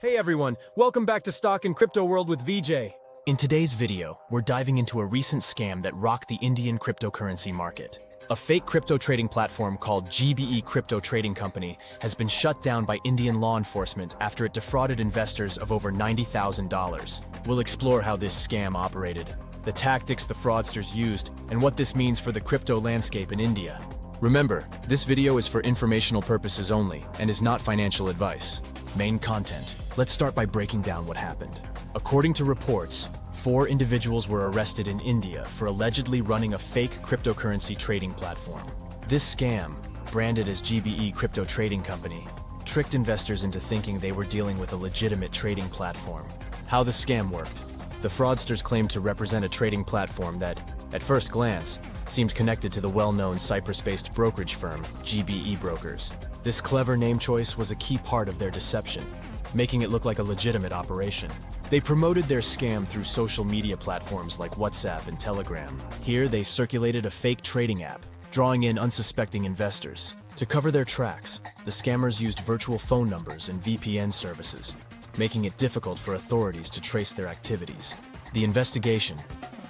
Hey everyone, welcome back to Stock and Crypto World with Vijay. In today's video, we're diving into a recent scam that rocked the Indian cryptocurrency market. A fake crypto trading platform called GBE Crypto Trading Company has been shut down by Indian law enforcement after it defrauded investors of over $90,000. We'll explore how this scam operated, the tactics the fraudsters used, and what this means for the crypto landscape in India. Remember, this video is for informational purposes only and is not financial advice. Main content. Let's start by breaking down what happened. According to reports, 4 individuals were arrested in India for allegedly running a fake cryptocurrency trading platform. This scam, branded as GBE Crypto Trading Company, tricked investors into thinking they were dealing with a legitimate trading platform. How the scam worked. The fraudsters claimed to represent a trading platform that, at first glance, seemed connected to the well-known Cyprus-based brokerage firm, GBE Brokers. This clever name choice was a key part of their deception, making it look like a legitimate operation. They promoted their scam through social media platforms like WhatsApp and Telegram. Here, they circulated a fake trading app, drawing in unsuspecting investors. To cover their tracks, the scammers used virtual phone numbers and VPN services, making it difficult for authorities to trace their activities. The investigation,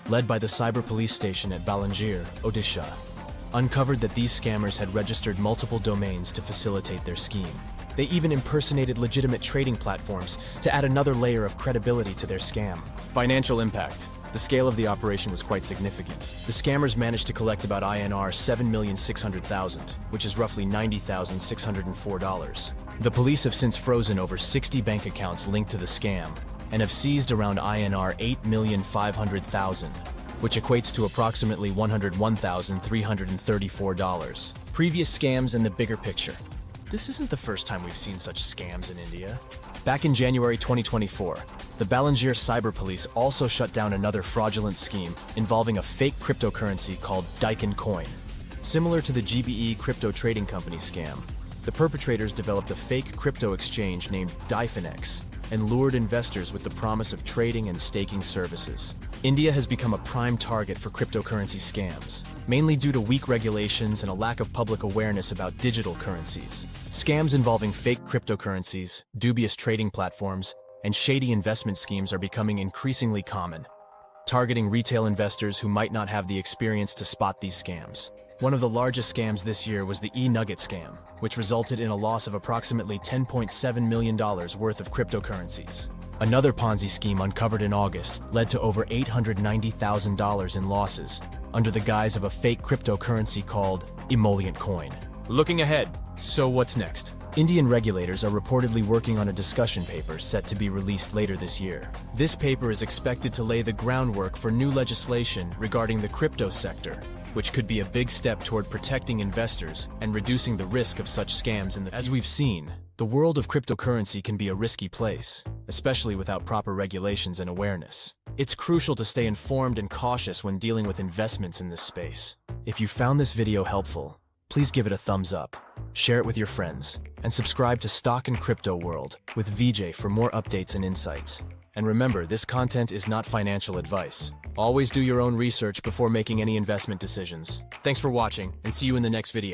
led by the cyber police station at Balangir, Odisha, uncovered that these scammers had registered multiple domains to facilitate their scheme. They even impersonated legitimate trading platforms to add another layer of credibility to their scam. Financial impact. The scale of the operation was quite significant. The scammers managed to collect about INR 7,600,000, which is roughly $90,604. The police have since frozen over 60 bank accounts linked to the scam and have seized around INR 8,500,000, which equates to approximately $101,334. Previous scams and the bigger picture. This isn't the first time we've seen such scams in India. Back in January 2024, the Balangir cyber police also shut down another fraudulent scheme involving a fake cryptocurrency called Daikon Coin. Similar to the GBE Crypto Trading Company scam, the perpetrators developed a fake crypto exchange named Difinex and lured investors with the promise of trading and staking services. India has become a prime target for cryptocurrency scams, mainly due to weak regulations and a lack of public awareness about digital currencies. Scams involving fake cryptocurrencies, dubious trading platforms, and shady investment schemes are becoming increasingly common, targeting retail investors who might not have the experience to spot these scams. One of the largest scams this year was the e-nugget scam, which resulted in a loss of approximately $10.7 million worth of cryptocurrencies. Another Ponzi scheme uncovered in August led to over $890,000 in losses under the guise of a fake cryptocurrency called emollient coin. Looking ahead, so what's next? Indian regulators are reportedly working on a discussion paper set to be released later this year. This paper is expected to lay the groundwork for new legislation regarding the crypto sector, which could be a big step toward protecting investors and reducing the risk of such scams in the future. As we've seen, the world of cryptocurrency can be a risky place, especially without proper regulations and awareness. It's crucial to stay informed and cautious when dealing with investments in this space. If you found this video helpful, please give it a thumbs up, share it with your friends, and subscribe to Stock and Crypto World with Vijay for more updates and insights. And remember, this content is not financial advice. Always do your own research before making any investment decisions. Thanks for watching, and see you in the next video.